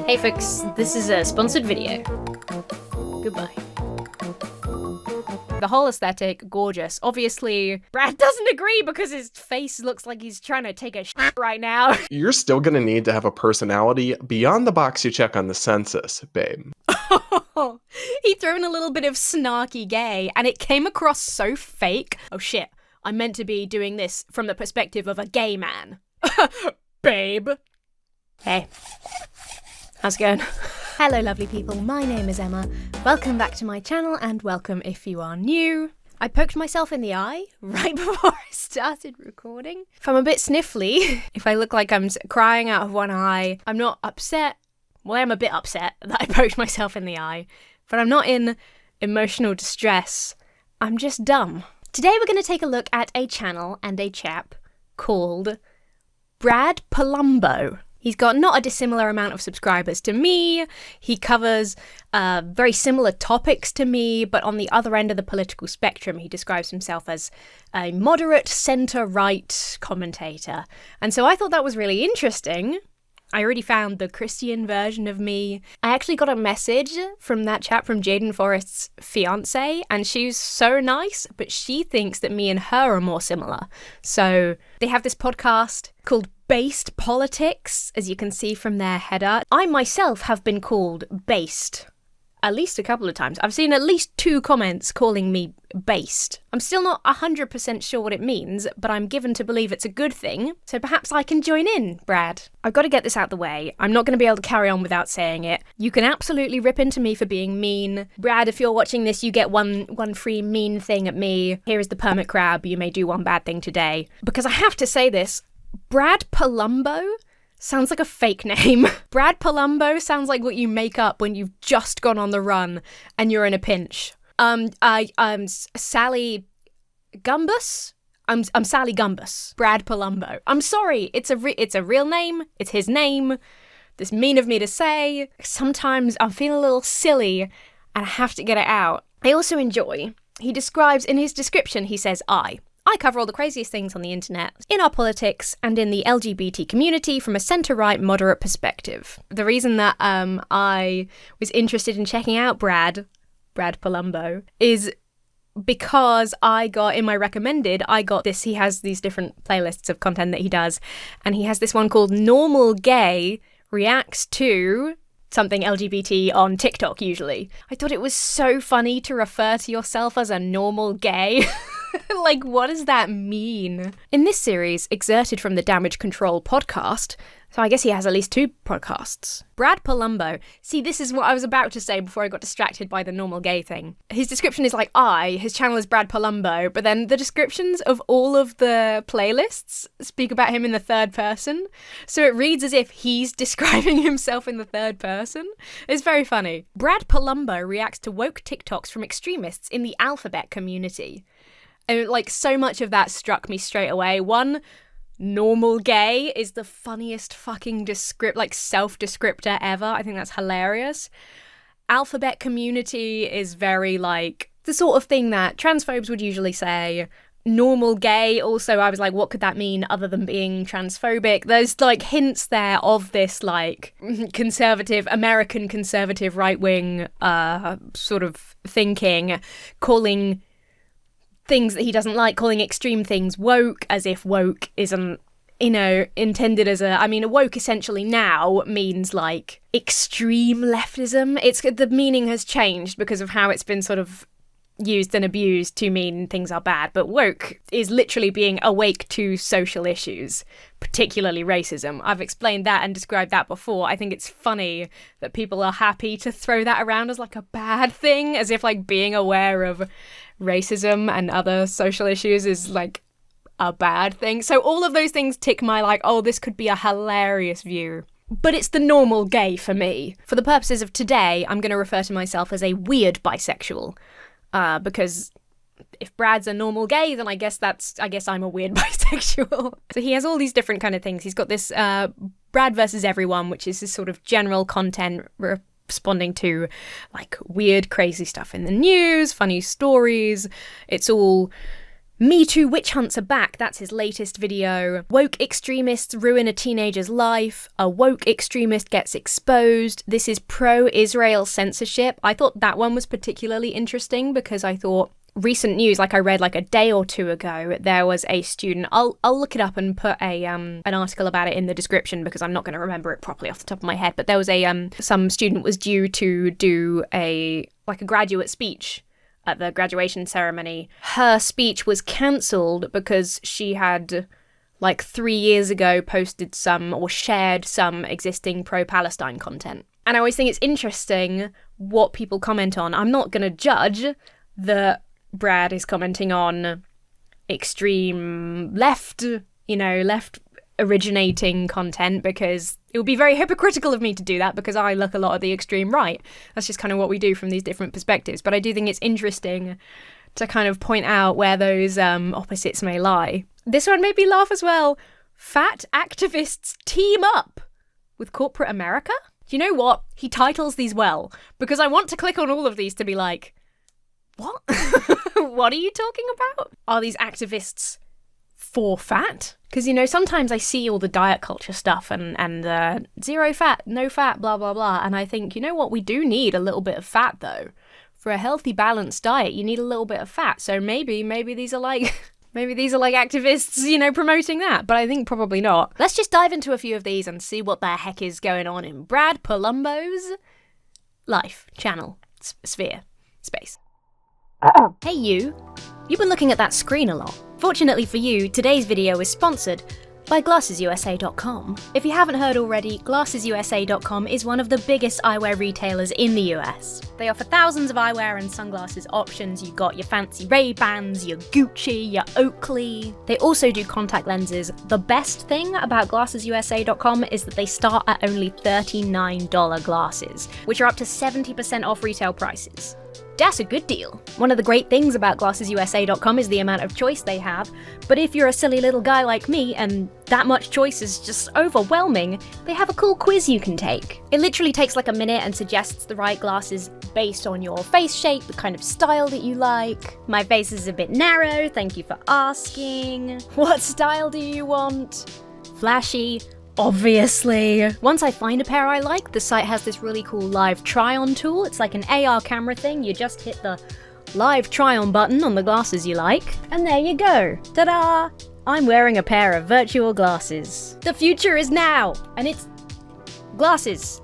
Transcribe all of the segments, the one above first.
Hey folks, this is a sponsored video. Goodbye. The whole aesthetic, gorgeous. Obviously, Brad doesn't agree because his face looks like he's trying to take a shit right now. You're still gonna need to have a personality beyond the box you check on the census, babe. He threw in a little bit of snarky gay, and it came across so fake. Oh shit, I'm meant to be doing this from the perspective of a gay man. Babe. Hey. How's it going? Hello lovely people, my name is Emma. Welcome back to my channel and welcome if you are new. I poked myself in the eye right before I started recording. If I'm a bit sniffly, if I look like I'm crying out of one eye, I'm not upset. Well, I am a bit upset that I poked myself in the eye, but I'm not in emotional distress. I'm just dumb. Today we're going to take a look at a channel and a chap called Brad Polumbo. He's got not a dissimilar amount of subscribers to me. He covers very similar topics to me, but on the other end of the political spectrum, he describes himself as a moderate centre-right commentator. And so I thought that was really interesting. I already found the Christian version of me. I actually got a message from that chap from Jaden Forrest's fiance, and she's so nice, but she thinks that me and her are more similar. So they have this podcast called Based Politics, as you can see from their header. I myself have been called based at least a couple of times. I've seen at least 2 comments calling me based. I'm still not 100% sure what it means, but I'm given to believe it's a good thing, so perhaps I can join in, Brad. I've got to get this out the way. I'm not going to be able to carry on without saying it. You can absolutely rip into me for being mean. Brad, if you're watching this, you get one free mean thing at me. Here is the permit crab. You may do one bad thing today. Because I have to say this, Brad Polumbo sounds like a fake name. Brad Polumbo sounds like what you make up when you've just gone on the run and you're in a pinch. I'm Sally Gumbus. I'm Sally Gumbus. Brad Polumbo. I'm sorry. It's a real name. It's his name. This mean of me to say. Sometimes I'm feeling a little silly and I have to get it out. I also enjoy. He describes in his description. He says I cover all the craziest things on the internet, in our politics, and in the LGBT community from a centre-right moderate perspective. The reason that I was interested in checking out Brad Polumbo, is because I got, in my recommended, he has these different playlists of content that he does, and he has this one called Normal Gay Reacts to something LGBT on TikTok usually. I thought it was so funny to refer to yourself as a normal gay. Like, what does that mean? In this series, excerpted from the Damage Control podcast, so I guess he has at least 2 podcasts. Brad Polumbo. See, this is what I was about to say before I got distracted by the normal gay thing. His description is like his channel is Brad Polumbo, but then the descriptions of all of the playlists speak about him in the third person. So it reads as if he's describing himself in the third person. It's very funny. Brad Polumbo reacts to woke TikToks from extremists in the alphabet community. And like, so much of that struck me straight away. One, normal gay is the funniest fucking self-descriptor ever. I think that's hilarious. Alphabet community is very like the sort of thing that transphobes would usually say. Normal gay, also, I was like, what could that mean other than being transphobic? There's like hints there of this like American conservative right-wing sort of thinking, calling things that he doesn't like, calling extreme things woke, as if woke isn't, intended as woke essentially now means like extreme leftism. The meaning has changed because of how it's been sort of used and abused to mean things are bad, but woke is literally being awake to social issues, particularly racism. I've explained that and described that before. I think it's funny that people are happy to throw that around as like a bad thing, as if like being aware of racism and other social issues is like a bad thing. So all of those things tick my like, oh, this could be a hilarious view. But it's the normal gay for me. For the purposes of today, I'm going to refer to myself as a weird bisexual. Because if Brad's a normal gay, then I guess I'm a weird bisexual. So he has all these different kind of things. He's got this Brad versus everyone, which is this sort of general content responding to like weird, crazy stuff in the news, funny stories. It's all Me Too Witch Hunts Are Back, that's his latest video. Woke extremists ruin a teenager's life. A woke extremist gets exposed. This is pro-Israel censorship. I thought that one was particularly interesting because I thought recent news, like I read like a day or two ago, there was a student, I'll look it up and put an article about it in the description because I'm not going to remember it properly off the top of my head, but there was some student was due to do a graduate speech at the graduation ceremony. Her speech was cancelled because she had, like 3 years ago, posted some or shared some existing pro-Palestine content. And I always think it's interesting what people comment on. I'm not going to judge that Brad is commenting on extreme left originating content because it would be very hypocritical of me to do that because I look a lot at the extreme right. That's just kind of what we do from these different perspectives. But I do think it's interesting to kind of point out where those opposites may lie. This one made me laugh as well. Fat activists team up with corporate America? Do you know what? He titles these well because I want to click on all of these to be like, what? What are you talking about? Are these activists for fat? Because, sometimes I see all the diet culture stuff and zero fat, no fat, blah, blah, blah. And I think, you know what? We do need a little bit of fat, though. For a healthy, balanced diet, you need a little bit of fat. So maybe these are like activists, promoting that. But I think probably not. Let's just dive into a few of these and see what the heck is going on in Brad Polumbo's life, channel, sphere, space. Hey you! You've been looking at that screen a lot. Fortunately for you, today's video is sponsored by GlassesUSA.com. If you haven't heard already, GlassesUSA.com is one of the biggest eyewear retailers in the US. They offer thousands of eyewear and sunglasses options. You've got your fancy Ray-Bans, your Gucci, your Oakley. They also do contact lenses. The best thing about GlassesUSA.com is that they start at only $39 glasses, which are up to 70% off retail prices. That's a good deal. One of the great things about GlassesUSA.com is the amount of choice they have, but if you're a silly little guy like me and that much choice is just overwhelming, they have a cool quiz you can take. It literally takes like a minute and suggests the right glasses based on your face shape, the kind of style that you like. My face is a bit narrow, thank you for asking. What style do you want? Flashy? Obviously. Once I find a pair I like, the site has this really cool live try-on tool. It's like an AR camera thing. You just hit the live try-on button on the glasses you like, and there you go. Ta-da! I'm wearing a pair of virtual glasses. The future is now, and it's glasses.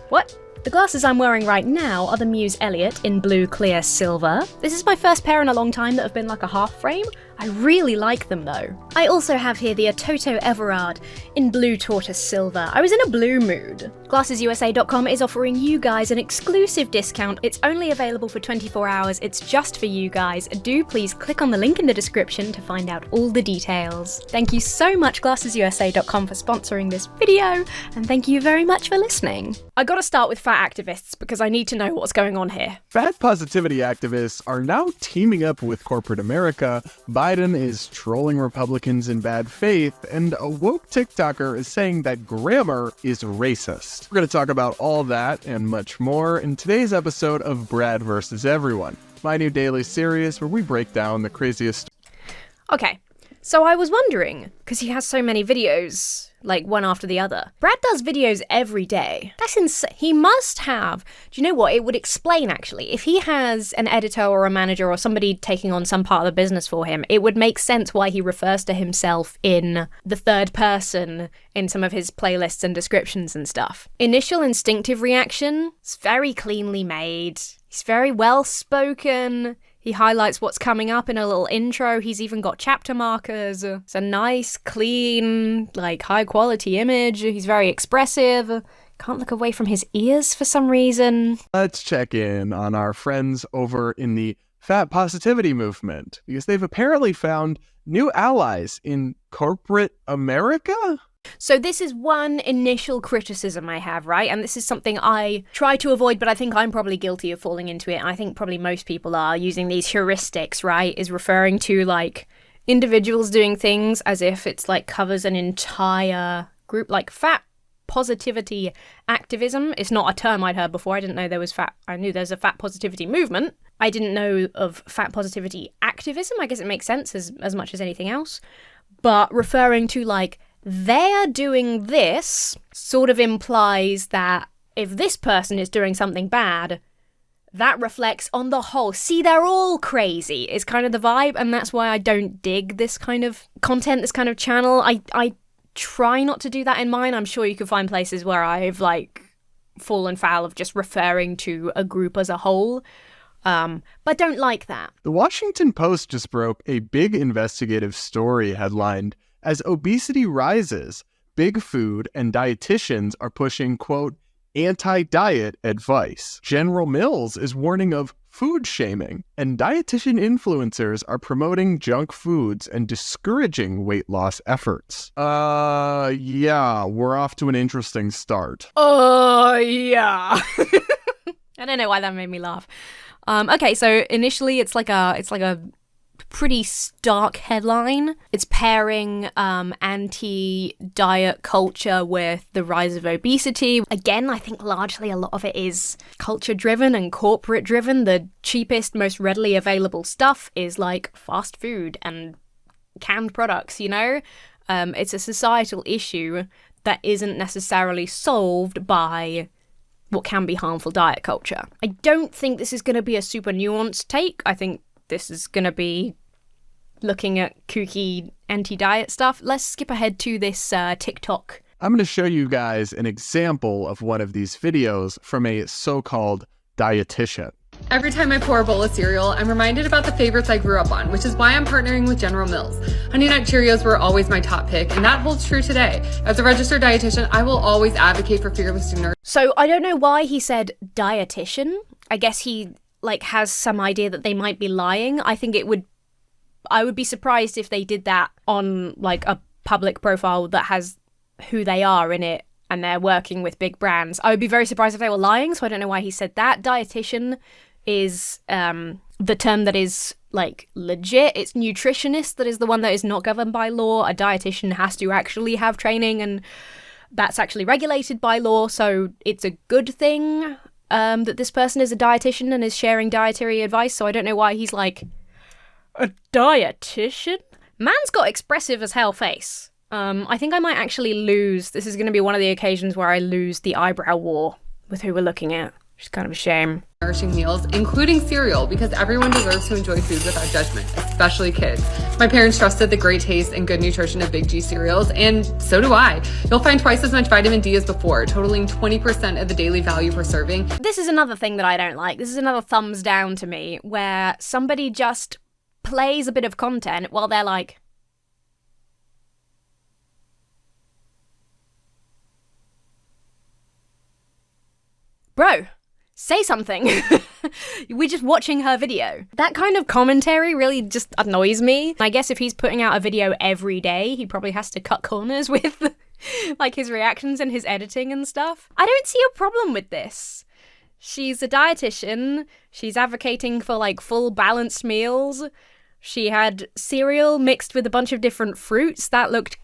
What? The glasses I'm wearing right now are the Muse Elliott in blue clear silver. This is my first pair in a long time that have been like a half frame. I really like them though. I also have here the Atoto Everard in blue tortoise silver. I was in a blue mood. GlassesUSA.com is offering you guys an exclusive discount. It's only available for 24 hours. It's just for you guys. Do please click on the link in the description to find out all the details. Thank you so much GlassesUSA.com for sponsoring this video, and thank you very much for listening. I gotta start with fat activists because I need to know what's going on here. Fat positivity activists are now teaming up with corporate America. Biden is trolling Republicans in bad faith, and a woke TikToker is saying that grammar is racist. We're going to talk about all that and much more in today's episode of Brad vs. Everyone, my new daily series where we break down the craziest. Okay, so I was wondering, because he has so many videos, like one after the other. Brad does videos every day. That's insane. He must have, do you know what? It would explain actually. If he has an editor or a manager or somebody taking on some part of the business for him, it would make sense why he refers to himself in the third person in some of his playlists and descriptions and stuff. Initial instinctive reaction, it's very cleanly made. He's very well spoken. He highlights what's coming up in a little intro. He's even got chapter markers. It's a nice, clean, like high-quality image. He's very expressive. Can't look away from his ears for some reason. Let's check in on our friends over in the fat positivity movement, because they've apparently found new allies in corporate America? So this is one initial criticism I have, right? And this is something I try to avoid, but I think I'm probably guilty of falling into it. I think probably most people are using these heuristics, right? Is referring to like individuals doing things as if it's like covers an entire group, like fat positivity activism. It's not a term I'd heard before. I didn't know there was I knew there's a fat positivity movement. I didn't know of fat positivity activism. I guess it makes sense as much as anything else. But referring to, like, they're doing this sort of implies that if this person is doing something bad, that reflects on the whole. See, they're all crazy is kind of the vibe, and that's why I don't dig this kind of content, this kind of channel. I try not to do that in mine. I'm sure you can find places where I've, like, fallen foul of just referring to a group as a whole. But don't like that. The Washington Post just broke a big investigative story headlined, "As obesity rises, big food and dietitians are pushing, quote, anti-diet advice. General Mills is warning of food shaming, and dietitian influencers are promoting junk foods and discouraging weight loss efforts." Yeah, we're off to an interesting start. Yeah. I don't know why that made me laugh. Okay, so initially it's like a pretty stark headline. It's pairing anti-diet culture with the rise of obesity. Again, I think largely a lot of it is culture-driven and corporate-driven. The cheapest, most readily available stuff is like fast food and canned products, you know? It's a societal issue that isn't necessarily solved by what can be harmful diet culture. I don't think this is going to be a super nuanced take. I think this is going to be looking at kooky anti-diet stuff. Let's skip ahead to this TikTok. I'm going to show you guys an example of one of these videos from a so-called dietitian. Every time I pour a bowl of cereal, I'm reminded about the favorites I grew up on, which is why I'm partnering with General Mills. Honey Nut Cheerios were always my top pick, and that holds true today. As a registered dietitian, I will always advocate for fearless nurse. So I don't know why he said dietitian. I guess he has some idea that they might be lying. I would be surprised if they did that on like a public profile that has who they are in it and they're working with big brands. I would be very surprised if they were lying, so I don't know why he said that. Dietitian is the term that is like legit. It's nutritionist that is the one that is not governed by law. A dietitian has to actually have training, and that's actually regulated by law, so it's a good thing that this person is a dietitian and is sharing dietary advice. So I don't know why he's like, a dietitian? Man's got expressive as hell face. I think I might actually lose. This is going to be one of the occasions where I lose the eyebrow war with who we're looking at. Which is kind of a shame. Nourishing meals, including cereal, because everyone deserves to enjoy food without judgment, especially kids. My parents trusted the great taste and good nutrition of Big G cereals, and so do I. You'll find twice as much vitamin D as before, totaling 20% of the daily value per serving. This is another thing that I don't like. This is another thumbs down to me, where somebody just plays a bit of content while they're like, bro, say something. We're just watching her video. That kind of commentary really just annoys me. I guess if he's putting out a video every day, he probably has to cut corners with like his reactions and his editing and stuff. I don't see a problem with this. She's a dietitian. She's advocating for like full balanced meals. She had cereal mixed with a bunch of different fruits. That looked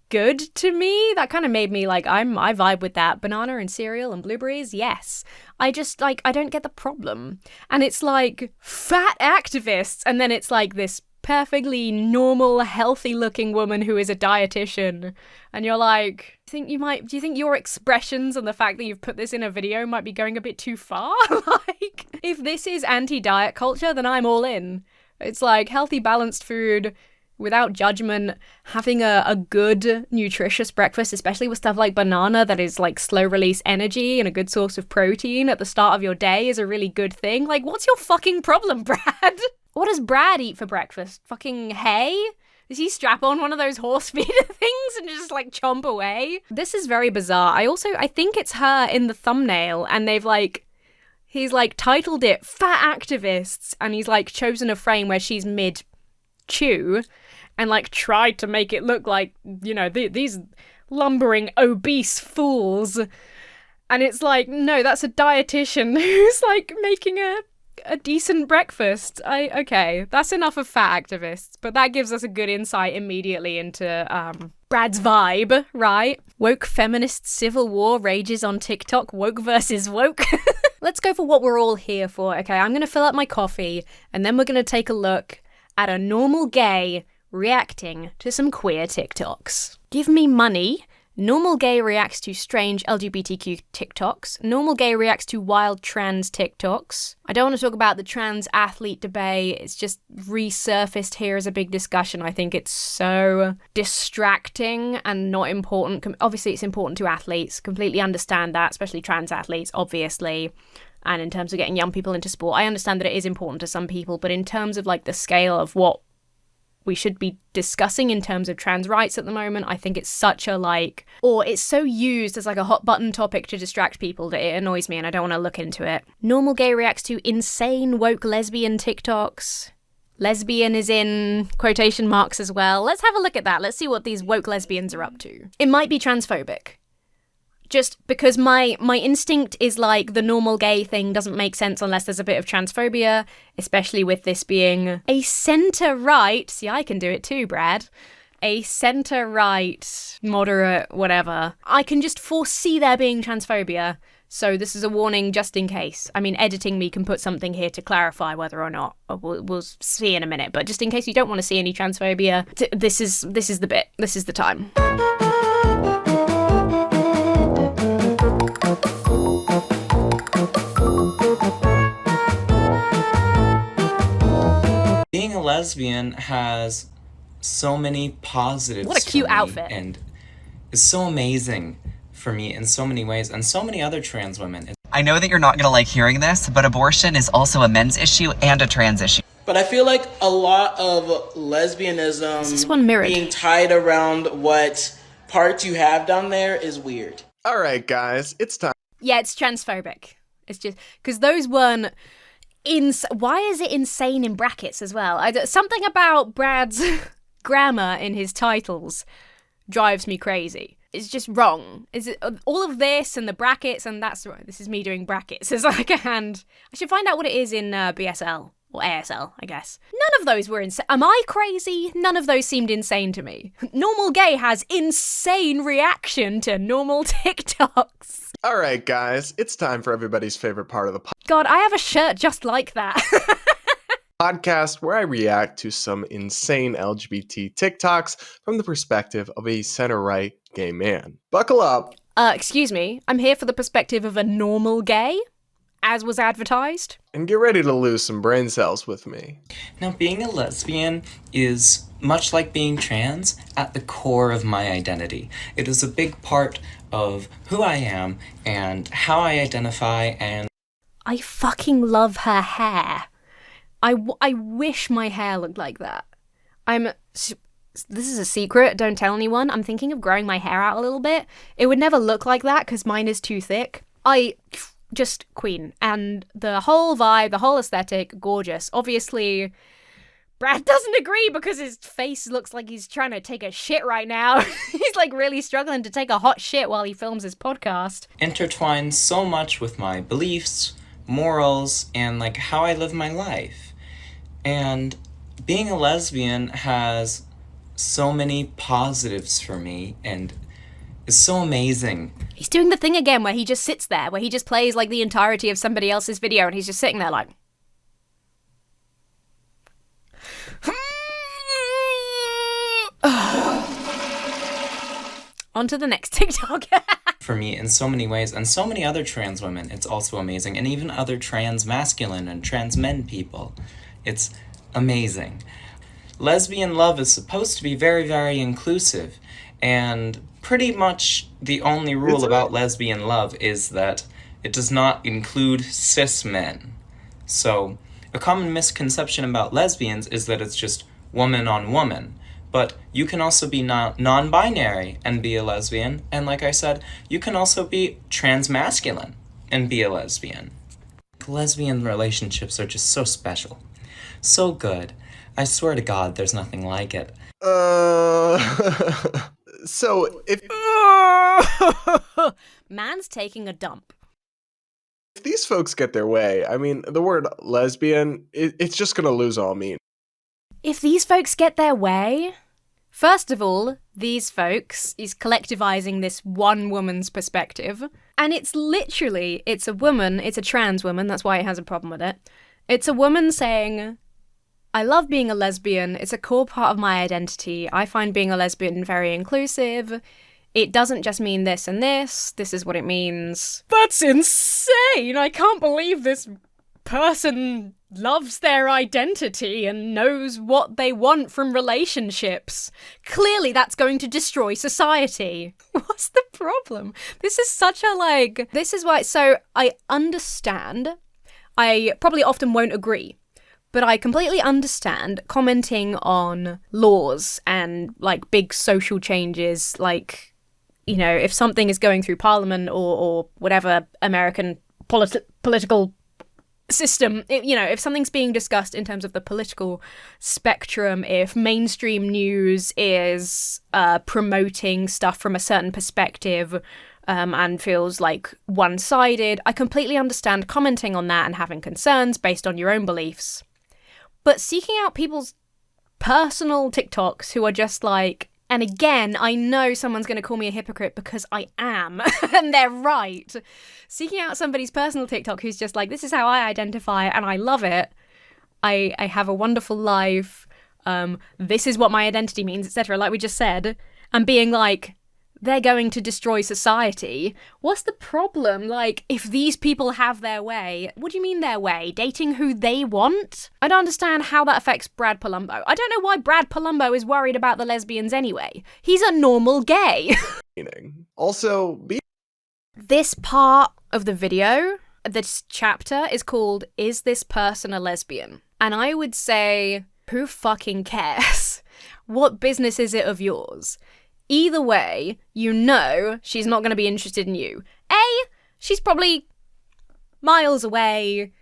good to me. That kind of made me like, I vibe with that. Banana and cereal and blueberries, yes. I just like, I don't get the problem. And it's like fat activists, and then it's like this perfectly normal, healthy looking woman who is a dietitian. And you're like, do you think your expressions and the fact that you've put this in a video might be going a bit too far? Like, if this is anti-diet culture, then I'm all in. It's like healthy, balanced food without judgment, having a good, nutritious breakfast, especially with stuff like banana that is like slow release energy and a good source of protein at the start of your day is a really good thing. Like, what's your fucking problem, Brad? What does Brad eat for breakfast? Fucking hay? Does he strap on one of those horse feeder things and just like chomp away? This is very bizarre. I think it's her in the thumbnail, and he's like titled it Fat Activists, and he's like chosen a frame where she's mid-chew and like tried to make it look like, you know, these lumbering obese fools. And it's like, no, that's a dietitian who's like making a a decent breakfast. Okay, that's enough of fat activists, but that gives us a good insight immediately into Brad's vibe, right? Woke feminist civil war rages on TikTok, woke versus woke. Let's go for what we're all here for, okay? I'm gonna fill up my coffee, and then we're gonna take a look at a normal gay reacting to some queer TikToks. Give me money. Normal gay reacts to strange LGBTQ TikToks. Normal gay reacts to wild trans TikToks. I don't want to talk about the trans athlete debate. It's just resurfaced here as a big discussion. I think it's so distracting and not important. Obviously, it's important to athletes. Completely understand that, especially trans athletes, obviously. And in terms of getting young people into sport, I understand that it is important to some people. But in terms of like the scale of what we should be discussing in terms of trans rights at the moment, I think it's such a it's so used as like a hot button topic to distract people that it annoys me and I don't want to look into it. Normal gay reacts to insane woke lesbian TikToks. Lesbian is in quotation marks as well. Let's have a look at that. Let's see what these woke lesbians are up to. It might be transphobic. Just because my instinct is like the normal gay thing doesn't make sense unless there's a bit of transphobia, especially with this being a centre-right, see, I can do it too, Brad, a centre-right, moderate, whatever. I can just foresee there being transphobia, so this is a warning just in case. I mean, editing me can put something here to clarify whether or not. We'll see in a minute, but just in case you don't want to see any transphobia, this is the bit. This is the time. Being a lesbian has so many positives. What a cute outfit. And is so amazing for me in so many ways, and so many other trans women. I know that you're not going to like hearing this, but abortion is also a men's issue and a trans issue. But I feel like a lot of lesbianism this one mirrored? Being tied around what parts you have down there is weird. All right, guys, it's time. Yeah, it's transphobic. It's just because those weren't. Why is it insane in brackets as well? Something about Brad's grammar in his titles drives me crazy. It's just wrong. Is it all of this and the brackets and that's right? This is me doing brackets as like a hand. I should find out what it is in BSL or ASL, I guess. None of those were insane. Am I crazy? None of those seemed insane to me. Normal gay has insane reaction to normal TikToks. All right, guys, it's time for everybody's favorite part of the God, I have a shirt just like that. podcast where I react to some insane LGBT TikToks from the perspective of a center-right gay man. Buckle up. Excuse me, I'm here for the perspective of a normal gay, as was advertised. And get ready to lose some brain cells with me. Now, being a lesbian is much like being trans at the core of my identity. It is a big part of who I am and how I identify, and I fucking love her hair. I wish my hair looked like that. This is a secret, don't tell anyone. I'm thinking of growing my hair out a little bit. It would never look like that because mine is too thick. Just queen. And the whole vibe, the whole aesthetic, gorgeous. Obviously, Brad doesn't agree because his face looks like he's trying to take a shit right now. He's like really struggling to take a hot shit while he films his podcast. intertwined so much with my beliefs, morals, and like how I live my life. And being a lesbian has so many positives for me and is so amazing. He's doing the thing again where he just sits there, where he just plays like the entirety of somebody else's video and he's just sitting there like... On to the next TikTok. For me in so many ways, and so many other trans women, it's also amazing. And even other trans masculine and trans men people. It's amazing. Lesbian love is supposed to be very, very inclusive. And pretty much the only rule about lesbian love is that it does not include cis men. So, a common misconception about lesbians is that it's just woman on woman. But you can also be non-binary and be a lesbian. And like I said, you can also be transmasculine and be a lesbian. Lesbian relationships are just so special. So good. I swear to God, there's nothing like it. So if... Man's taking a dump. If these folks get their way, I mean, the word lesbian, it's just going to lose all meaning. If these folks get their way? First of all, these folks is collectivizing this one woman's perspective. And it's a woman, it's a trans woman, that's why it has a problem with it. It's a woman saying, I love being a lesbian, it's a core part of my identity, I find being a lesbian very inclusive, it doesn't just mean this and this is what it means. That's insane! I can't believe this person loves their identity and knows what they want from relationships. Clearly that's going to destroy society. What's the problem? This is such a this is why, so I understand, I probably often won't agree, but I completely understand commenting on laws and big social changes, if something is going through Parliament or whatever American political system, if something's being discussed in terms of the political spectrum, if mainstream news is promoting stuff from a certain perspective and feels one-sided, I completely understand commenting on that and having concerns based on your own beliefs. But seeking out people's personal TikToks who are just and again, I know someone's going to call me a hypocrite because I am, and they're right. Seeking out somebody's personal TikTok who's just this is how I identify and I love it. I have a wonderful life. This is what my identity means, etc. Like we just said. And being they're going to destroy society. What's the problem? If these people have their way, what do you mean their way? Dating who they want? I don't understand how that affects Brad Polumbo. I don't know why Brad Polumbo is worried about the lesbians anyway. He's a normal gay. Also, this part of the video, this chapter, is called, Is This Person a Lesbian? And I would say, who fucking cares? What business is it of yours? Either way, she's not going to be interested in you. She's probably miles away,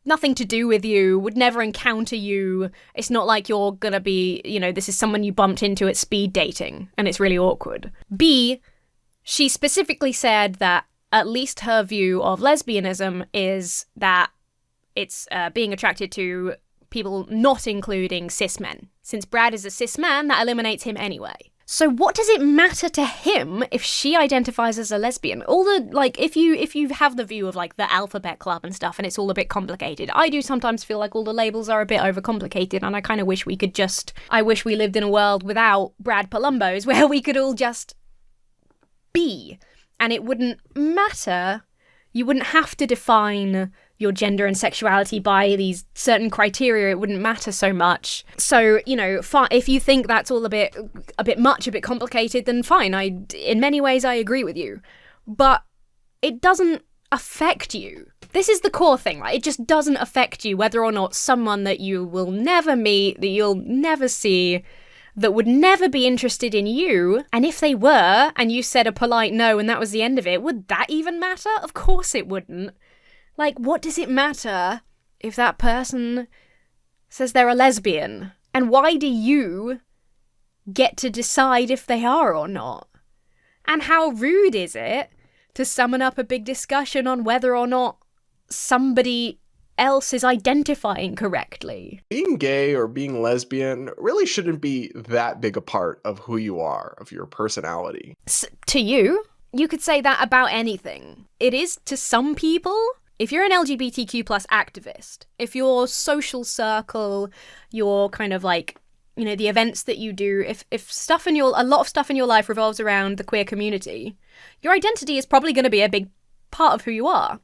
nothing to do with you, would never encounter you. It's not like you're going to be, this is someone you bumped into at speed dating, and it's really awkward. B, she specifically said that at least her view of lesbianism is that it's being attracted to people not including cis men. Since Brad is a cis man, that eliminates him anyway. So what does it matter to him if she identifies as a lesbian? All the, if you have the view of, the Alphabet Club and stuff, and it's all a bit complicated, I do sometimes feel like all the labels are a bit overcomplicated, and I kind of wish I wish we lived in a world without Brad Polumbos, where we could all just be, and it wouldn't matter. You wouldn't have to define your gender and sexuality by these certain criteria. It wouldn't matter so much. So, if you think that's all a bit much, a bit complicated, then fine. In many ways, I agree with you. But it doesn't affect you. This is the core thing, right? It just doesn't affect you whether or not someone that you will never meet, that you'll never see, that would never be interested in you, and if they were, and you said a polite no and that was the end of it, would that even matter? Of course it wouldn't. What does it matter if that person says they're a lesbian? And why do you get to decide if they are or not? And how rude is it to summon up a big discussion on whether or not somebody else is identifying correctly? Being gay or being lesbian really shouldn't be that big a part of who you are, of your personality. To you could say that about anything. It is to some people. If you're an LGBTQ plus activist, if your social circle, your kind of the events that you do, if a lot of stuff in your life revolves around the queer community, your identity is probably going to be a big part of who you are.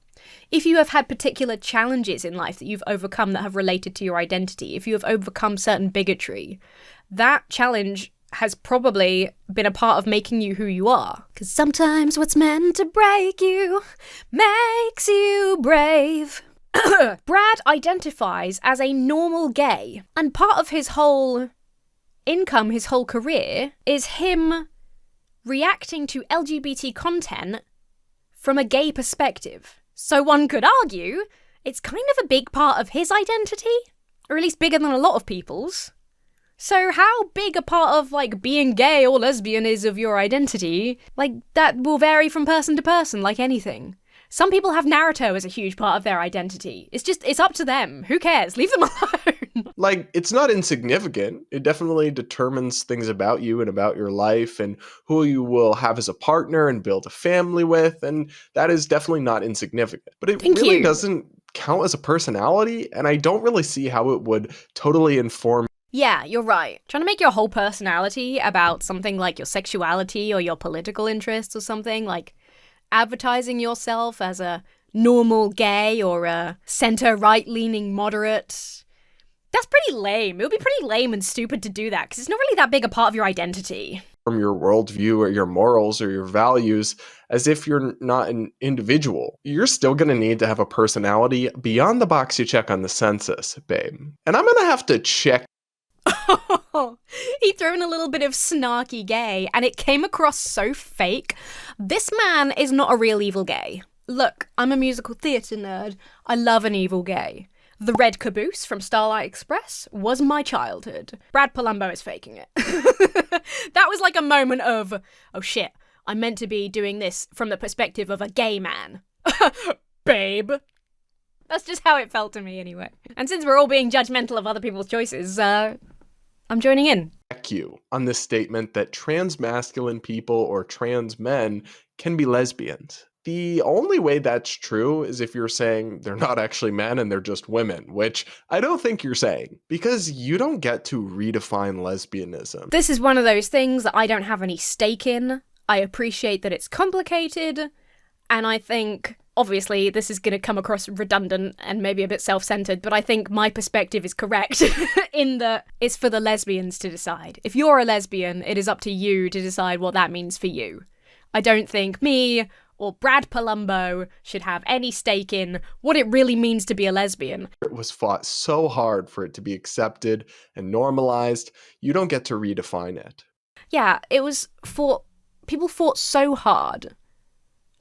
If you have had particular challenges in life that you've overcome that have related to your identity, if you have overcome certain bigotry, that challenge has probably been a part of making you who you are. Because sometimes what's meant to break you makes you brave. Brad identifies as a normal gay, and part of his whole income, his whole career, is him reacting to LGBT content from a gay perspective. So one could argue it's kind of a big part of his identity, or at least bigger than a lot of people's. So how big a part of, being gay or lesbian is of your identity, that will vary from person to person, like anything. Some people have Naruto as a huge part of their identity. It's up to them. Who cares? Leave them alone. Like, it's not insignificant. It definitely determines things about you and about your life and who you will have as a partner and build a family with, and that is definitely not insignificant. But it really doesn't count as a personality, and I don't really see how it would totally inform. Yeah, you're right. Trying to make your whole personality about something like your sexuality or your political interests or something, like advertising yourself as a normal gay or a center-right-leaning moderate. That's pretty lame. It would be pretty lame and stupid to do that, because it's not really that big a part of your identity. From your worldview or your morals or your values, as if you're not an individual. You're still going to need to have a personality beyond the box you check on the census, babe. And I'm going to have to check. He threw in a little bit of snarky gay, and it came across so fake. This man is not a real evil gay. Look, I'm a musical theatre nerd. I love an evil gay. The red caboose from Starlight Express was my childhood. Brad Polumbo is faking it. That was like a moment of, oh shit, I'm meant to be doing this from the perspective of a gay man. Babe. That's just how it felt to me anyway. And since we're all being judgmental of other people's choices, I'm joining in. You on this statement that trans masculine people or trans men can be lesbians. The only way that's true is if you're saying they're not actually men and they're just women, which I don't think you're saying, because you don't get to redefine lesbianism. This is one of those things that I don't have any stake in. I appreciate that it's complicated, and I think, obviously, this is going to come across redundant and maybe a bit self-centered, but I think my perspective is correct in that it's for the lesbians to decide. If you're a lesbian, it is up to you to decide what that means for you. I don't think me or Brad Polumbo should have any stake in what it really means to be a lesbian. It was fought so hard for it to be accepted and normalized. You don't get to redefine it. Yeah, it was fought. People fought so hard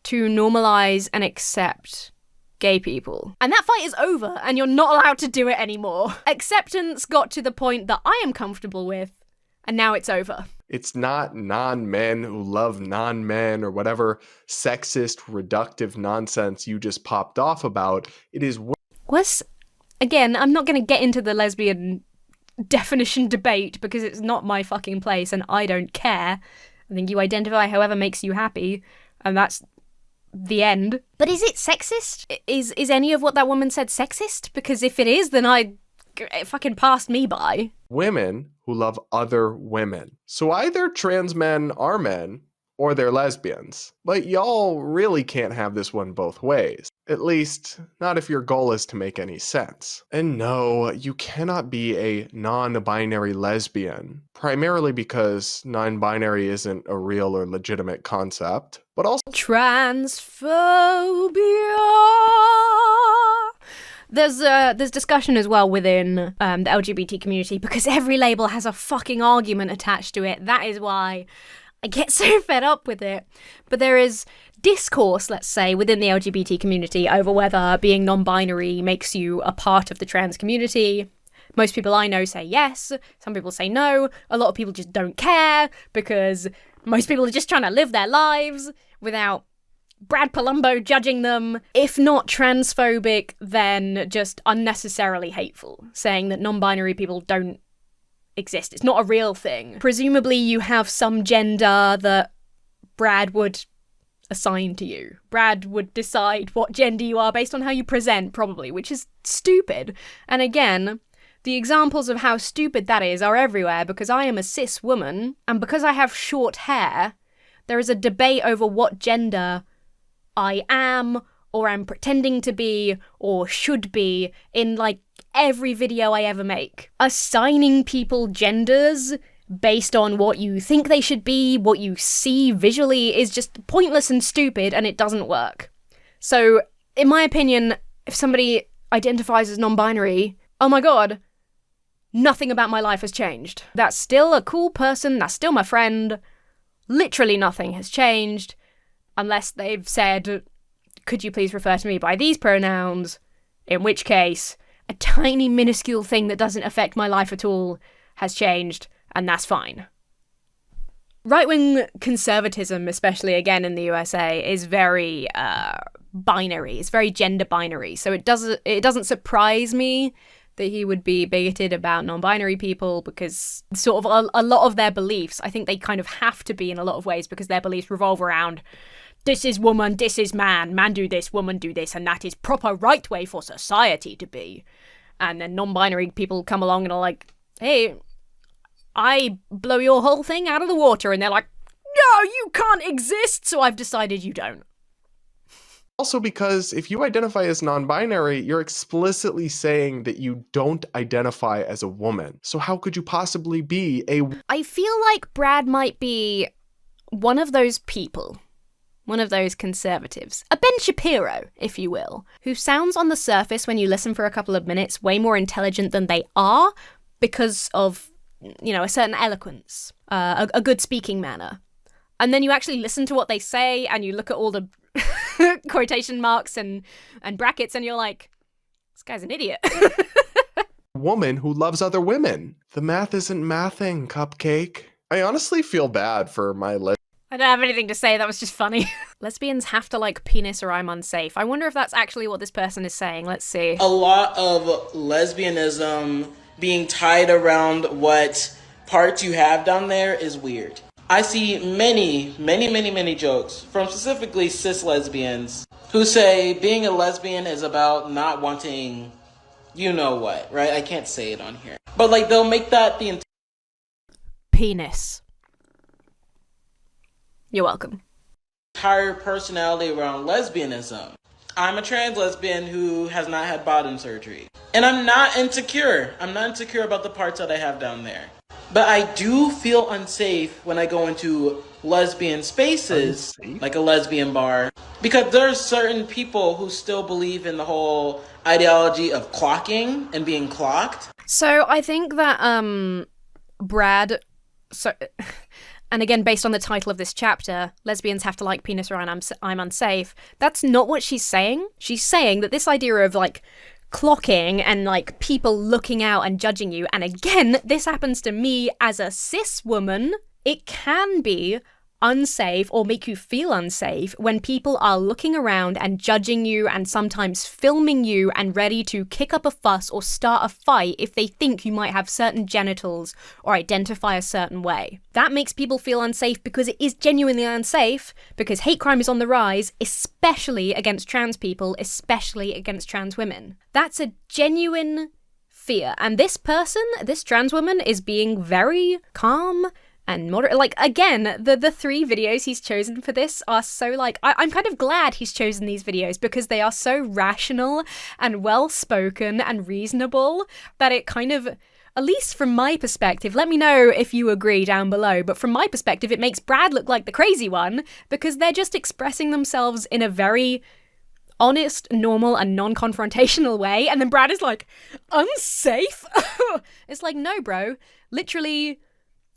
to normalize and accept gay people. And that fight is over, and you're not allowed to do it anymore. Acceptance got to the point that I am comfortable with, and now it's over. It's not non-men who love non-men or whatever sexist, reductive nonsense you just popped off about. It is... Again, I'm not going to get into the lesbian definition debate because it's not my fucking place and I don't care. I think you identify however makes you happy, and that's the end. But is it sexist? Is any of what that woman said sexist? Because if it is, then it fucking passed me by. Women who love other women. So either trans men are men or they're lesbians. But y'all really can't have this one both ways. At least, not if your goal is to make any sense. And no, you cannot be a non-binary lesbian, primarily because non-binary isn't a real or legitimate concept, but also transphobia. There's discussion as well within the LGBT community because every label has a fucking argument attached to it. That is why I get so fed up with it. But there is discourse, let's say, within the LGBT community over whether being non-binary makes you a part of the trans community. Most people I know say yes. Some people say no. A lot of people just don't care because most people are just trying to live their lives without Brad Polumbo judging them. If not transphobic, then just unnecessarily hateful, saying that non-binary people don't exist. It's not a real thing. Presumably you have some gender that Brad would assign to you. Brad would decide what gender you are based on how you present, probably, which is stupid. And again, the examples of how stupid that is are everywhere because I am a cis woman, and because I have short hair, there is a debate over what gender I am, or am pretending to be, or should be, in like every video I ever make. Assigning people genders based on what you think they should be, what you see visually, is just pointless and stupid, and it doesn't work. So, in my opinion, if somebody identifies as non-binary, oh my god, nothing about my life has changed. That's still a cool person, that's still my friend. Literally nothing has changed. Unless they've said, could you please refer to me by these pronouns? In which case, a tiny minuscule thing that doesn't affect my life at all has changed, and that's fine. Right-wing conservatism, especially again in the USA, is very binary. It's very gender binary. So it doesn't surprise me that he would be bigoted about non-binary people, because sort of a lot of their beliefs, I think they kind of have to be in a lot of ways, because their beliefs revolve around this is woman, this is man, man do this, woman do this, and that is proper right way for society to be. And then non-binary people come along and are like, hey, I blow your whole thing out of the water. And they're like, no, you can't exist, so I've decided you don't. Also, because if you identify as non-binary, you're explicitly saying that you don't identify as a woman. So how could you possibly be a... I feel like Brad might be one of those people, one of those conservatives, a Ben Shapiro, if you will, who sounds on the surface, when you listen for a couple of minutes, way more intelligent than they are because of, you know, a certain eloquence, a good speaking manner. And then you actually listen to what they say and you look at all the quotation marks and brackets and you're like, this guy's an idiot. woman who loves other women. The math isn't mathing, Cupcake. I honestly feel bad for my I don't have anything to say, that was just funny. Lesbians have to like penis or I'm unsafe. I wonder if that's actually what this person is saying. Let's see. A lot of lesbianism being tied around what parts you have down there is weird. I see many jokes from specifically cis lesbians who say being a lesbian is about not wanting you know what, right? I can't say it on here. But like they'll make that the penis. You're welcome. entire personality around lesbianism. I'm a trans lesbian who has not had bottom surgery. And I'm not insecure. I'm not insecure about the parts that I have down there. But I do feel unsafe when I go into lesbian spaces, like a lesbian bar, because there's certain people who still believe in the whole ideology of clocking and being clocked. So I think that Brad, and again based on the title of this chapter, lesbians have to like penis or I'm unsafe, that's not what she's saying. She's saying that this idea of like clocking and like people looking out and judging you, and again this happens to me as a cis woman, it can be unsafe or make you feel unsafe when people are looking around and judging you and sometimes filming you and ready to kick up a fuss or start a fight if they think you might have certain genitals or identify a certain way. That makes people feel unsafe because it is genuinely unsafe, because hate crime is on the rise, especially against trans people, especially against trans women. That's a genuine fear. And this person, this trans woman, is being very calm and moderate. Like, again, the 3 videos he's chosen for this are so, like, I'm kind of glad he's chosen these videos because they are so rational and well-spoken and reasonable that it kind of, at least from my perspective, let me know if you agree down below, but from my perspective, it makes Brad look like the crazy one because they're just expressing themselves in a very honest, normal, and non-confrontational way, and then Brad is like, unsafe? It's like, no, bro. Literally,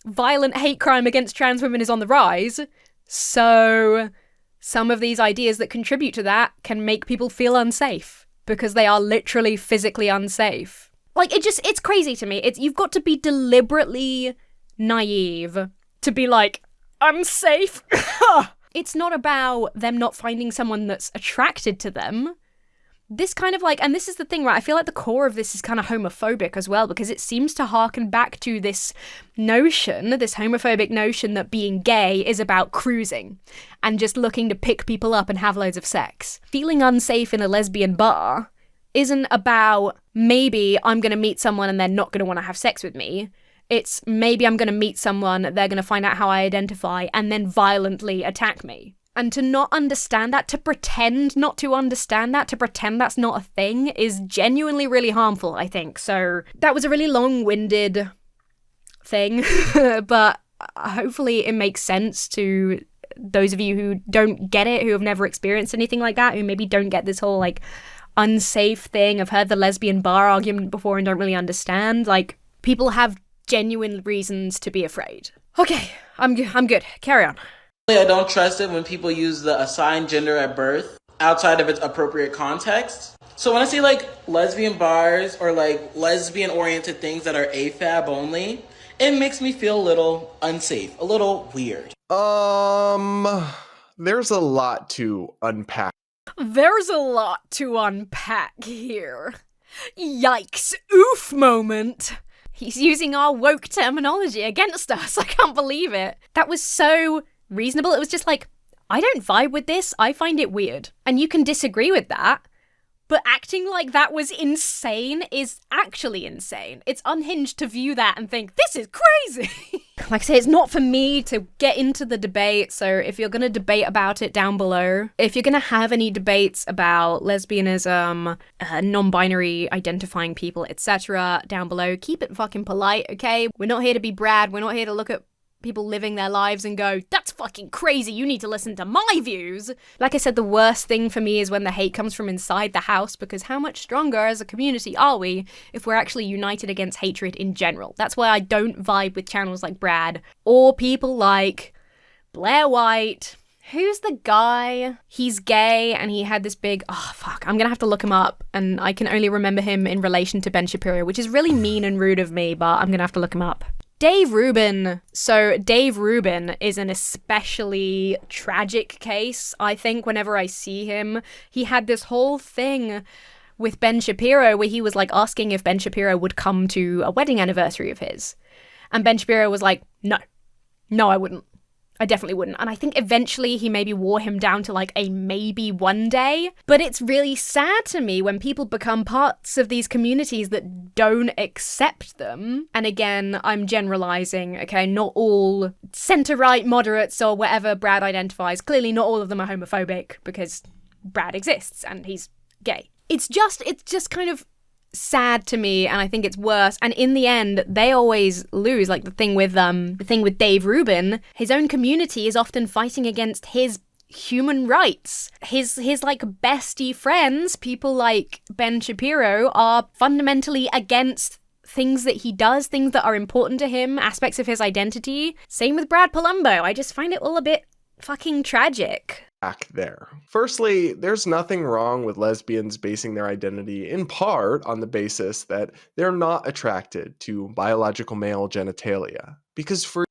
violent hate crime against trans women is on the rise, so some of these ideas that contribute to that can make people feel unsafe because they are literally physically unsafe. Like, it's crazy to me. You've got to be deliberately naive to be like, unsafe? It's not about them not finding someone that's attracted to them. This kind of like, and this is the thing, right? I feel like the core of this is kind of homophobic as well, because it seems to harken back to this notion, this homophobic notion that being gay is about cruising and just looking to pick people up and have loads of sex. Feeling unsafe in a lesbian bar isn't about maybe I'm going to meet someone and they're not going to want to have sex with me. It's maybe I'm going to meet someone, they're going to find out how I identify and then violently attack me. And to not understand that, to pretend not to understand that, to pretend that's not a thing is genuinely really harmful, I think. So that was a really long-winded thing, but hopefully it makes sense to those of you who don't get it, who have never experienced anything like that, who maybe don't get this whole like unsafe thing. I've heard the lesbian bar argument before and don't really understand. Like, people have genuine reasons to be afraid. Okay, I'm good. Carry on. I don't trust it when people use the assigned gender at birth outside of its appropriate context. So when I see like lesbian bars or like lesbian oriented things that are AFAB only, it makes me feel a little unsafe, a little weird. There's a lot to unpack. There's a lot to unpack here. Yikes, oof moment. He's using our woke terminology against us. I can't believe it. That was so reasonable. It was just like, I don't vibe with this. I find it weird. And you can disagree with that. But acting like that was insane is actually insane. It's unhinged to view that and think, this is crazy. Like I say, it's not for me to get into the debate. So if you're going to debate about it down below, if you're going to have any debates about lesbianism, non-binary identifying people, etc. down below, keep it fucking polite, okay? We're not here to be Brad. We're not here to look at people living their lives and go, that's fucking crazy, you need to listen to my views. Like I said, the worst thing for me is when the hate comes from inside the house, because how much stronger as a community are we if we're actually united against hatred in general? That's why I don't vibe with channels like Brad or people like Blair White. Who's the guy? He's gay and he had this big, I'm gonna have to look him up, and I can only remember him in relation to Ben Shapiro, which is really mean and rude of me, but I'm gonna have to look him up. Dave Rubin. So Dave Rubin is an especially tragic case, I think, whenever I see him. He had this whole thing with Ben Shapiro where he was like asking if Ben Shapiro would come to a wedding anniversary of his. And Ben Shapiro was like, no, I wouldn't. I definitely wouldn't. And I think eventually he maybe wore him down to like a maybe one day. But it's really sad to me when people become parts of these communities that don't accept them. And again, I'm generalizing, okay? Not all center-right moderates or whatever Brad identifies. Clearly not all of them are homophobic because Brad exists and he's gay. It's just kind of sad to me, and I think it's worse. And in the end, they always lose. Like the thing with Dave Rubin, his own community is often fighting against his human rights. His like bestie friends, people like Ben Shapiro, are fundamentally against things that he does, things that are important to him, aspects of his identity. Same with Brad Polumbo. I just find it all a bit fucking tragic. Back there. Firstly, there's nothing wrong with lesbians basing their identity in part on the basis that they're not attracted to biological male genitalia.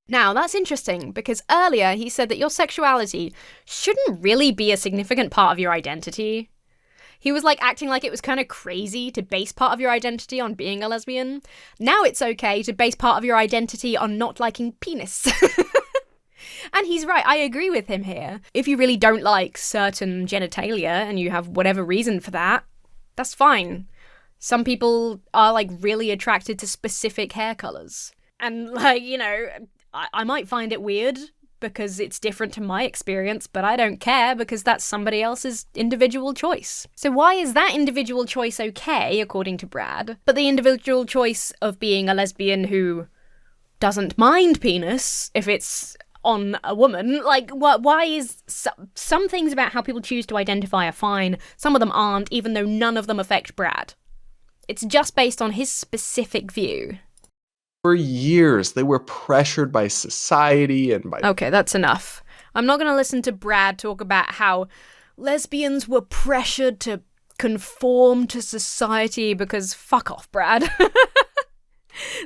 Now, that's interesting, because earlier he said that your sexuality shouldn't really be a significant part of your identity. He was like acting like it was kind of crazy to base part of your identity on being a lesbian. Now it's okay to base part of your identity on not liking penis. And he's right, I agree with him here. If you really don't like certain genitalia and you have whatever reason for that, that's fine. Some people are like really attracted to specific hair colors. And like, you know, I might find it weird because it's different to my experience, but I don't care because that's somebody else's individual choice. So why is that individual choice okay, according to Brad, but the individual choice of being a lesbian who doesn't mind penis if it's on a woman, like, why is some things about how people choose to identify are fine, some of them aren't, even though none of them affect Brad. It's just based on his specific view. For years, they were pressured by society and by... Okay, that's enough. I'm not going to listen to Brad talk about how lesbians were pressured to conform to society because fuck off, Brad.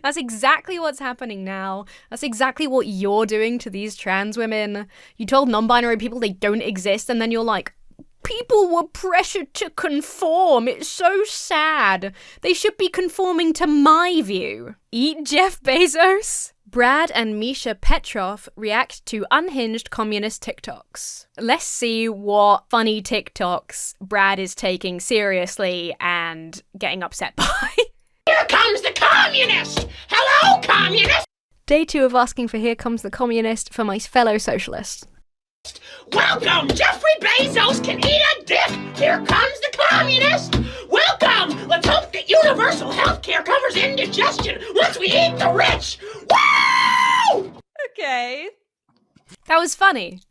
That's exactly what's happening now. That's exactly what you're doing to these trans women. You told non-binary people they don't exist, and then you're like, people were pressured to conform. It's so sad. They should be conforming to my view. Eat Jeff Bezos. Brad and Misha Petrov react to unhinged communist TikToks. Let's see what funny TikToks Brad is taking seriously and getting upset by. Here comes the communist! Hello, communist! Day 2 of asking for Here Comes the Communist for my fellow socialists. Welcome! Jeffrey Bezos can eat a dick! Here comes the communist! Welcome! Let's hope that universal health care covers indigestion once we eat the rich! Woo! Okay. That was funny.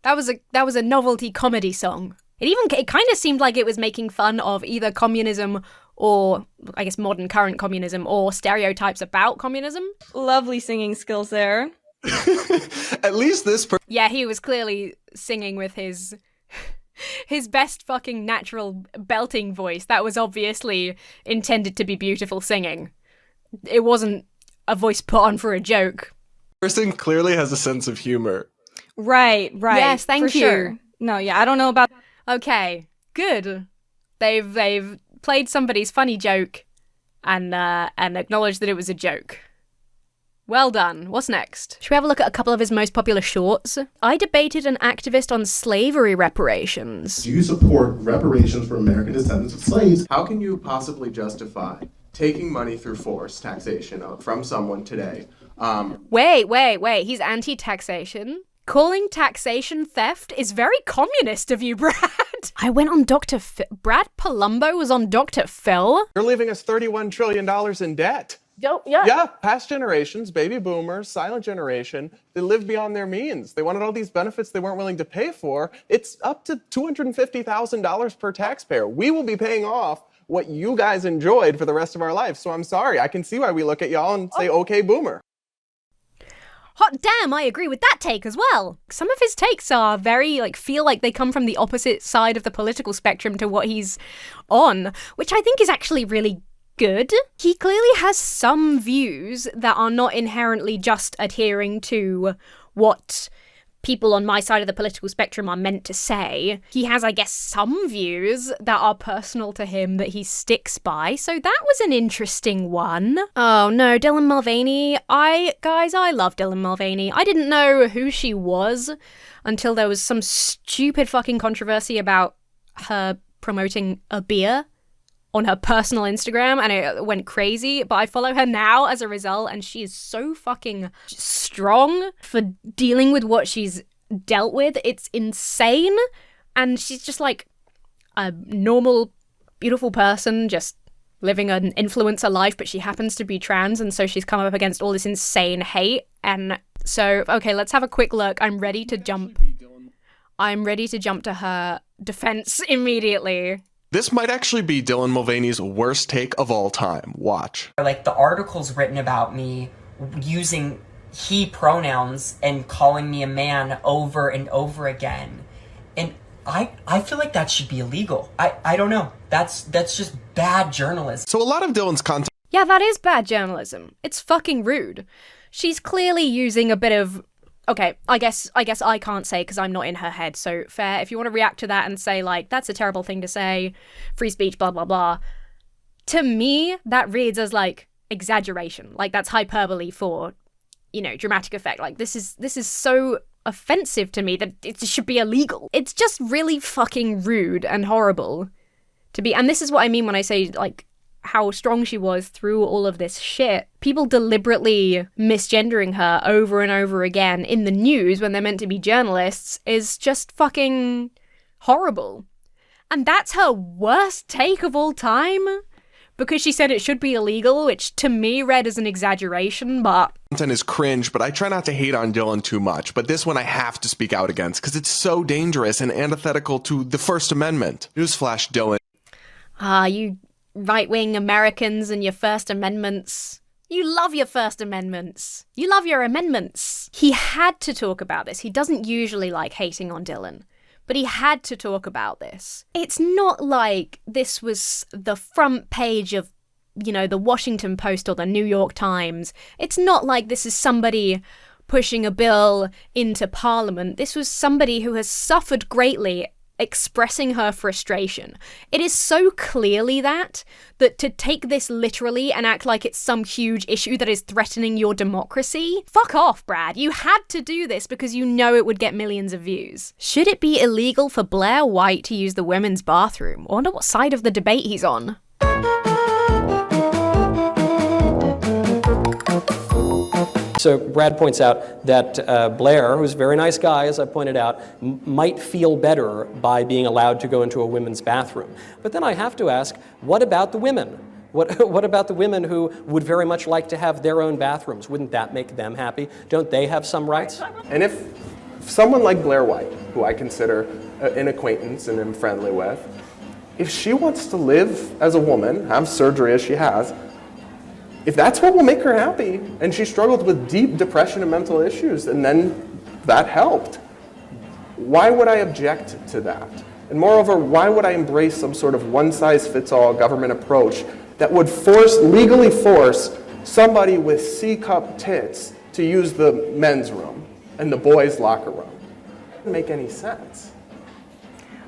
That was a novelty comedy song. It kind of seemed like it was making fun of either communism or, I guess, modern current communism or stereotypes about communism. Lovely singing skills there. At least this Yeah, he was clearly singing with his best fucking natural belting voice. That was obviously intended to be beautiful singing. It wasn't a voice put on for a joke. person clearly has a sense of humor. Right. Yes, thank you. Sure. No, yeah, I don't know about... Okay, Good. They've played somebody's funny joke and acknowledged that it was a joke. Well done. What's next? Should we have a look at a couple of his most popular shorts? I debated an activist on slavery reparations. Do you support reparations for American descendants of slaves? How can you possibly justify taking money through force taxation from someone today? Wait. He's anti-taxation? Calling taxation theft is very communist of you, Brad. I went on Dr. Phil. Brad Polumbo was on Dr. Phil. You're leaving us $31 trillion in debt. Yeah, past generations, baby boomers, silent generation, they lived beyond their means. They wanted all these benefits they weren't willing to pay for. It's up to $250,000 per taxpayer. We will be paying off what you guys enjoyed for the rest of our life. So I'm sorry, I can see why we look at y'all and say, okay, boomer. Hot damn, I agree with that take as well. Some of his takes are very, feel like they come from the opposite side of the political spectrum to what he's on, which I think is actually really good. He clearly has some views that are not inherently just adhering to what people on my side of the political spectrum are meant to say. He has, I guess, some views that are personal to him that he sticks by, so that was an interesting one. Oh no, Dylan Mulvaney. I love Dylan Mulvaney. I didn't know who she was until there was some stupid fucking controversy about her promoting a beer on her personal Instagram, and it went crazy, but I follow her now as a result, and she is so fucking strong for dealing with what she's dealt with. It's insane, and she's just like a normal, beautiful person, just living an influencer life, but she happens to be trans, and so she's come up against all this insane hate, and so, okay, let's have a quick look. I'm ready to jump to her defense immediately. This might actually be Dylan Mulvaney's worst take of all time. Watch. Like, the articles written about me using he pronouns and calling me a man over and over again. And I feel like that should be illegal. I don't know. That's just bad journalism. So a lot of Dylan's content... Yeah, that is bad journalism. It's fucking rude. She's clearly using a bit of... Okay, I guess I can't say because I'm not in her head, so fair. If you want to react to that and say, that's a terrible thing to say, free speech, blah, blah, blah. To me, that reads as, exaggeration. That's hyperbole for, dramatic effect. This is so offensive to me that it should be illegal. It's just really fucking rude and horrible to be... And this is what I mean when I say, how strong she was through all of this shit. People deliberately misgendering her over and over again in the news when they're meant to be journalists is just fucking horrible. And that's her worst take of all time? Because she said it should be illegal, which to me read as an exaggeration, but... Content is cringe, but I try not to hate on Dylan too much. But this one I have to speak out against because it's so dangerous and antithetical to the First Amendment. Newsflash, Dylan. You right-wing Americans and your First Amendments. You love your First Amendments. You love your amendments. He had to talk about this. He doesn't usually like hating on Dylan, but he had to talk about this. It's not like this was the front page of, the Washington Post or the New York Times. It's not like this is somebody pushing a bill into Parliament. This was somebody who has suffered greatly expressing her frustration. It is so clearly that to take this literally and act like it's some huge issue that is threatening your democracy, fuck off, Brad. You had to do this because you know it would get millions of views. Should it be illegal for Blair White to use the women's bathroom? I wonder what side of the debate he's on. So Brad points out that Blair, who's a very nice guy, as I pointed out, might feel better by being allowed to go into a women's bathroom. But then I have to ask, what about the women? What about the women who would very much like to have their own bathrooms? Wouldn't that make them happy? Don't they have some rights? And if someone like Blair White, who I consider an acquaintance and am friendly with, if she wants to live as a woman, have surgery as she has, if that's what will make her happy, and she struggled with deep depression and mental issues, and then that helped, why would I object to that? And moreover, why would I embrace some sort of one-size-fits-all government approach that would legally force somebody with C-cup tits to use the men's room and the boys' locker room? It doesn't make any sense.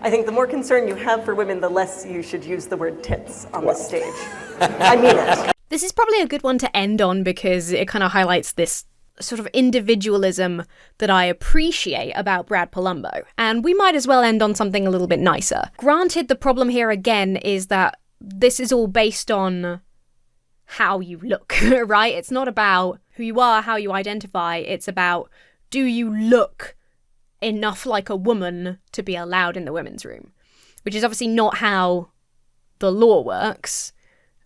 I think the more concern you have for women, the less you should use the word tits on the stage. I mean it. This is probably a good one to end on because it kind of highlights this sort of individualism that I appreciate about Brad Polumbo. And we might as well end on something a little bit nicer. Granted, the problem here again is that this is all based on how you look, right? It's not about who you are, how you identify. It's about, do you look enough like a woman to be allowed in the women's room? Which is obviously not how the law works,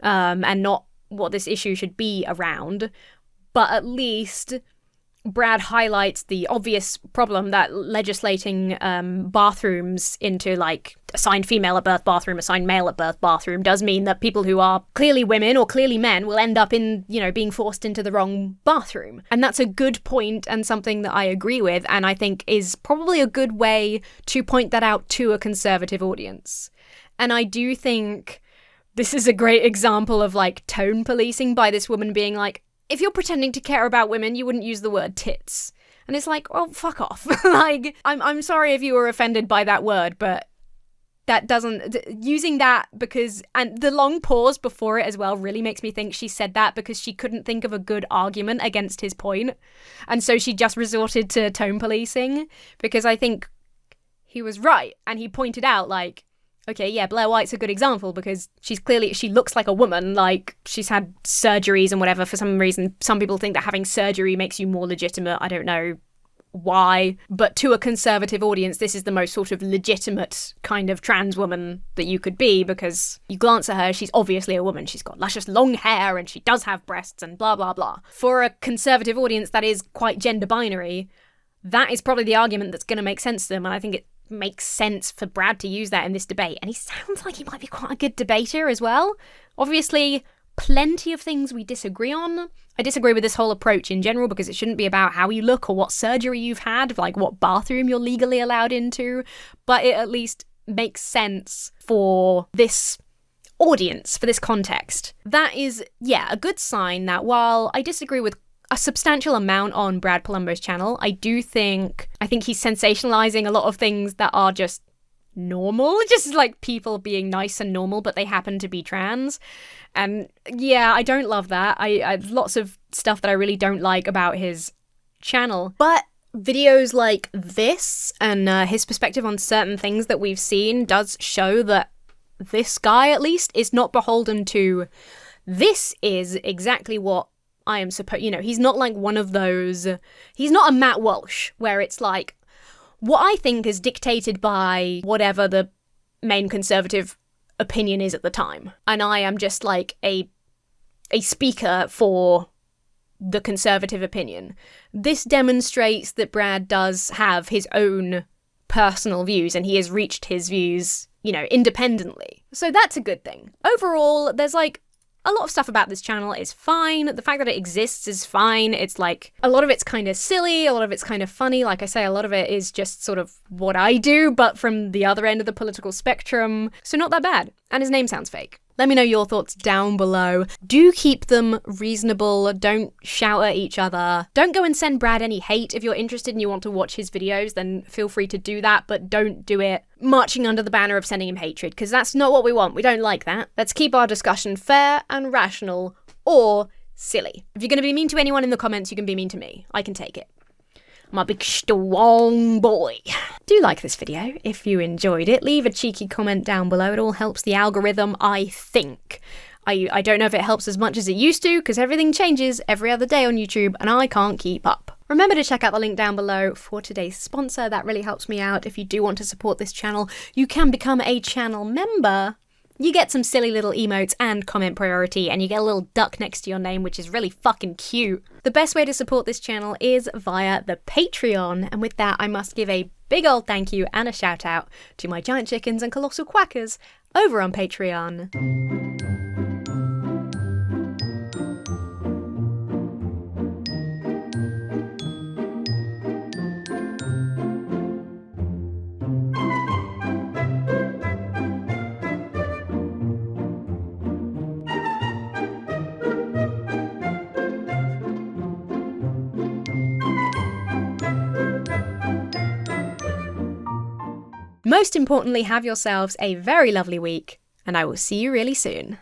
and not what this issue should be around. But at least Brad highlights the obvious problem that legislating bathrooms into, like, assigned female at birth bathroom, assigned male at birth bathroom does mean that people who are clearly women or clearly men will end up in, you know, being forced into the wrong bathroom. And that's a good point and something that I agree with, and I think is probably a good way to point that out to a conservative audience. And I do think this is a great example of, like, tone policing by this woman being like, if you're pretending to care about women, you wouldn't use the word tits. And it's like, well, fuck off. Like, I'm sorry if you were offended by that word, but that doesn't... Using that because... And the long pause before it as well really makes me think she said that because she couldn't think of a good argument against his point. And so she just resorted to tone policing because I think he was right. And he pointed out, like, okay, yeah, Blair White's a good example because she looks like a woman, like she's had surgeries and whatever. For some reason, some people think that having surgery makes you more legitimate. I don't know why. But to a conservative audience, this is the most sort of legitimate kind of trans woman that you could be because you glance at her, she's obviously a woman. She's got luscious long hair and she does have breasts and blah, blah, blah. For a conservative audience that is quite gender binary, that is probably the argument that's going to make sense to them. And I think it makes sense for Brad to use that in this debate. And he sounds like he might be quite a good debater as well. Obviously, plenty of things we disagree on. I disagree with this whole approach in general because it shouldn't be about how you look or what surgery you've had, like what bathroom you're legally allowed into. But it at least makes sense for this audience, for this context. That is, yeah, a good sign that while I disagree with a substantial amount on Brad Polumbo's channel, I think he's sensationalizing a lot of things that are just normal, just like people being nice and normal, but they happen to be trans. And yeah, I don't love that. I lots of stuff that I really don't like about his channel. But videos like this and his perspective on certain things that we've seen does show that this guy, at least, is not beholden to this is exactly what I am supposed, you know, he's not like one of those, he's not a Matt Walsh where it's like, what I think is dictated by whatever the main conservative opinion is at the time. And I am just like a speaker for the conservative opinion. This demonstrates that Brad does have his own personal views and he has reached his views, you know, independently. So that's a good thing. Overall, there's like, a lot of stuff about this channel is fine. The fact that it exists is fine. It's like, a lot of it's kind of silly, a lot of it's kind of funny. Like I say, a lot of it is just sort of what I do, but from the other end of the political spectrum. So not that bad. And his name sounds fake. Let me know your thoughts down below. Do keep them reasonable. Don't shout at each other. Don't go and send Brad any hate. If you're interested and you want to watch his videos, then feel free to do that, but don't do it marching under the banner of sending him hatred, because that's not what we want. We don't like that. Let's keep our discussion fair and rational, or silly. If you're going to be mean to anyone in the comments, you can be mean to me. I can take it. I'm a big strong boy. Do like this video if you enjoyed it. Leave a cheeky comment down below. It all helps the algorithm, I think. I don't know if it helps as much as it used to, because everything changes every other day on YouTube and I can't keep up. Remember to check out the link down below for today's sponsor. That really helps me out. If you do want to support this channel, you can become a channel member. You get some silly little emotes and comment priority, and you get a little duck next to your name, which is really fucking cute. The best way to support this channel is via the Patreon, and with that I must give a big old thank you and a shout out to my giant chickens and colossal quackers over on Patreon. Most importantly, have yourselves a very lovely week, and I will see you really soon.